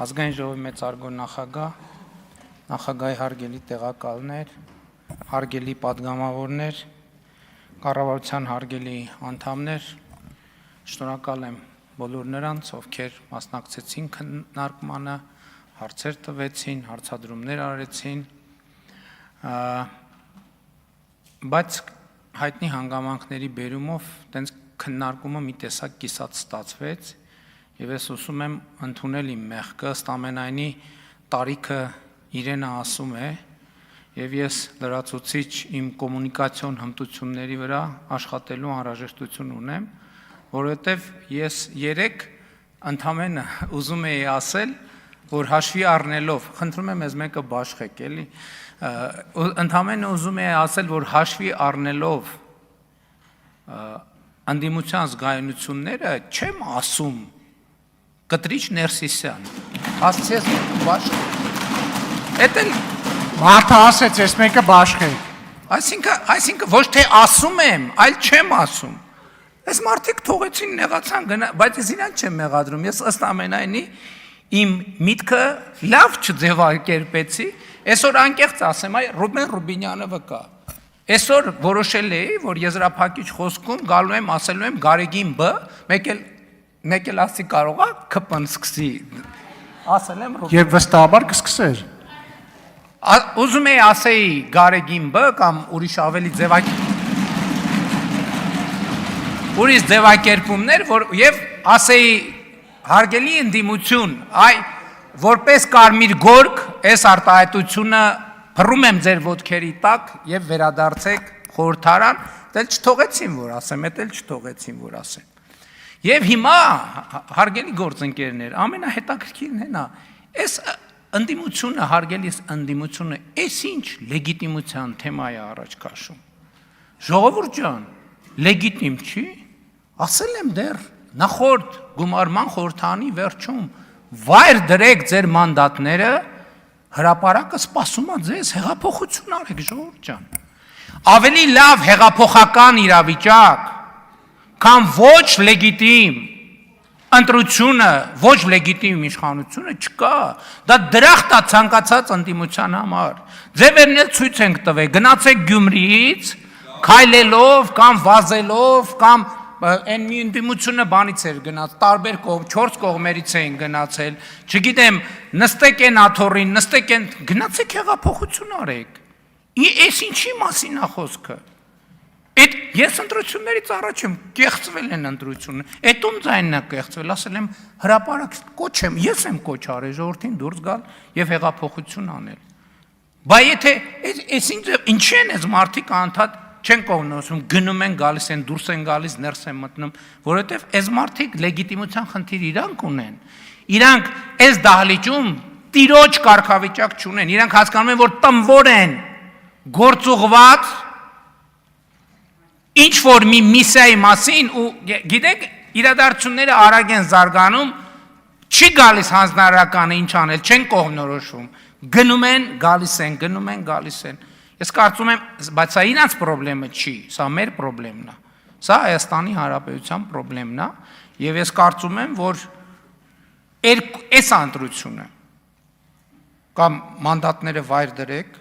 Ազգային ժողովի մեծարգո նախագահ, նախագահի հարգելի տեղակալներ, հարգելի պատգամավորներ, կառավարության հարգելի անդամներ, շնորհակալ եմ բոլոր նրանց, ովքեր մասնակցեցին քննարկմանը, հարցեր տվեցին, հարցադրումներ արեցին, բայց հայտնի հանգամանքների բերումով տենց քննարկումը մի տեսակ կիսած ստացվեց, եւ ես ուզում եմ ընդունել իմ մեղքը, ըստ ամենայնի տարիքը իրենը ասում է, եւ ես լրացուցիչ իմ կոմունիկացիոն հմտությունների վրա աշխատելու անհրաժեշտություն ունեմ, որովհետեւ ես երեք ընդամենը ուզում էի ասել, որ հաշվի առնելով, խնդրում եմ ես մեկը բաշխեք, էլի, ընդամենը ուզում էի ասել, որ հաշվի առնելով անդիմության զգայունությունները չեմ ասում Կտրիչ Ներսիսյան, ասցես բաշխեք, էդ էլ մարդը ասեց, ես մեկը բաշխեք, այսինքն ոչ թե ասում եմ, այլ չեմ ասում, ես մարդիկ թողեցին նեղացան, բայց ես իրան չեմ մեղադրում, ես ըստ ամենայնի իմ միտքը լավ չձևակերպեցի, այսօր անկեղծ ասեմ, այ Ռուբեն Ռուբինյանը վկա, այսօր որոշել էի, որ եզրափակիչ խոսքում գալու եմ, ասելու եմ Գարեգին Բ, մեկ էլ ասի կարող է ԿՊ-ն սկսի, ասել եմ Ռուբեն։ Եվ վստահաբար կսկսեր։ Ուզում էի ասեի Գարեգին Բ կամ ուրիշ ավելի ձևակերպումներ, եւ ասեի հարգելի ընդդիմություն, այ որպես կարմիր գորգ, այս արտահայտությունը փռում եմ ձեր ոտքերի տակ եւ վերադարձեք խորհրդարան, դել չթողեցին որ ասեմ, էդ էլ չթողեցին որ ասեմ։ Եվ հիմա հարգելի գործընկերներ, ամենահետաքրքիրն է նա, այս ընդդիմությունը, հարգելի ընդդիմությունը, այս ինչ լեգիտիմության թեմա է առաջ քաշում։ Ժողովուրդ ջան, լեգիտիմ չի, ասել եմ դեռ նախորդ գումարման խորհրդանի վերջում, վայր դրեք ձեր մանդատները, հրապարակը սպասում է ձեզ, հեղափոխություն արեք, ժողովուրդ ջան։ Ավելի լավ հեղափոխական իրավիճակ, կամ ոչ լեգիտիմ ընտրությունը, ոչ լեգիտիմ իշխանությունը չկա, դա դրախտ է ցանկացած ընդդիմության համար։ Ձևերն էլ ցույց ենք տվել, գնացեք Գյումրիից, քայլելով կամ վազելով կամ այն մի ընդդիմությունը բանից էր գնաց, տարբեր կողմ, 4 կողմերից էին գնացել, չգիտեմ, նստեք են աթոռին, նստեք են, գնացեք հեղափոխություն արեք։ Այս ինչի մասին է խոսքը։ Այդ ես ընտրություններից առաջ եմ կեղծվել են ընտրությունը, այդ ում ձայնն է կեղծվել, ասել եմ հրապարակ կոչ եմ, ես եմ կոչ արել ժողովրդին դուրս գալ եւ հեղափոխություն անել։ Բայց եթե ինչի են այս մարդիկ անդադ չեն կողնոսում, գնում են, գալիս են, դուրս են գալիս, ներս են մտնում, որովհետեւ այս մարդիկ լեգիտիմության խնդիր իրանք ունեն։ Իրանք այս դահլիճում տիրոջ կարգավիճակ չունեն, իրանք հասկանում են, որ տնվոր են, գործուղված ինչ որ մի միսիայի մասին ու գիտեք իրադարձությունները արագ են զարգանում չի գալիս հանձնարարականը ինչ անել չեն կողմնորոշվում գնում են գալիս են գնում են գալիս են ես կարծում եմ բայց սա իրանց խնդրեմը չի սա մեր խնդրեմն է սա Հայաստանի Հանրապետության խնդրեմն է եւ ես կարծում եմ որ այս ընտրությունը կամ մանդատները վայր դրեք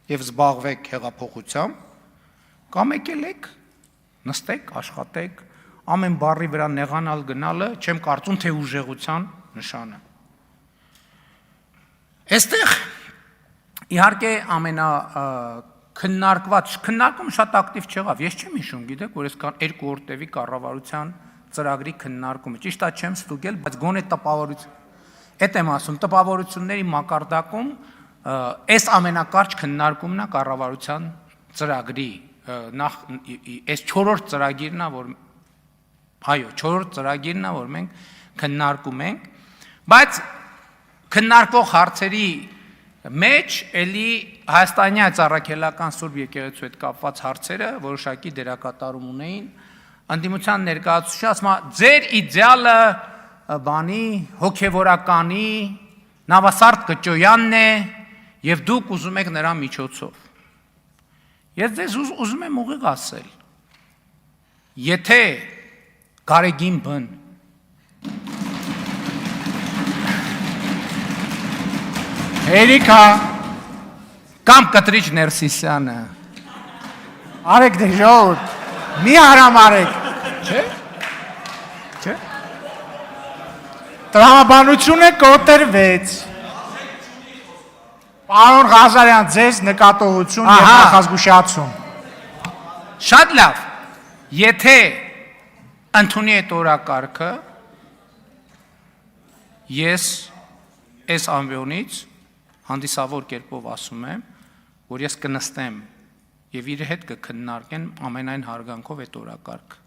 եւ զբաղվեք հեղափոխությամբ կամ եկել եք, նստեք, աշխատեք, ամեն բառի վրա նեղանալ գնալը, չեմ կարծում, թե ուժեղության նշանը։ Այստեղ, իհարկե, քննարկումը շատ ակտիվ չեղավ, ես չեմ հիշում, գիտեք, որ ես 2 օր տևի կառավարության ծրագրի քննարկումը, ճիշտ է չեմ ստուգել, բայց գոնե տպավորություն, էդ եմ ասում, տպավորությունների մակարդակում, այս ամենակարճ քննարկումն է կառավարության ծրագրի նախ այս 4-րդ ծրագիրն է որ այո 4-րդ ծրագիրն է որ մենք քննարկում ենք բայց քննարկվող հարցերի մեջ էլի հայաստանյան ծառայելական Սուրբ եկեղեցու հետ կապված հարցերը որոշակի դերակատարում ունեին ընդդիմության ներկայացուցիչը ասում է ձեր իդեալը բանի հոգևորականի Նավասարդ Կճոյանն է եւ դուք ուզում եք նրա միջոցով Ես ձեզ ուզում եմ ուղիղ ասել, եթե Գարեգին Բ-ն Հերիքա, կամ Կտրիչ Ներսիսյանը։ արեք դե ժողովուրդ, մի հարամարեք։ Չէ՞։ Չէ՞։ Տրամաբանությունը կոտրվեց։ Պարոն Ղազարյան, ձեզ նկատողություն և Ահա։ նախազգուշացում։ Շատ լավ։ Եթե ընդունի այդ օրակարգը, ես այս ամբիոնից հանդիսավոր կերպով ասում եմ, որ ես կնստեմ եւ իր հետ կքննարկեն ամենայն հարգանքով այդ օրակարգը։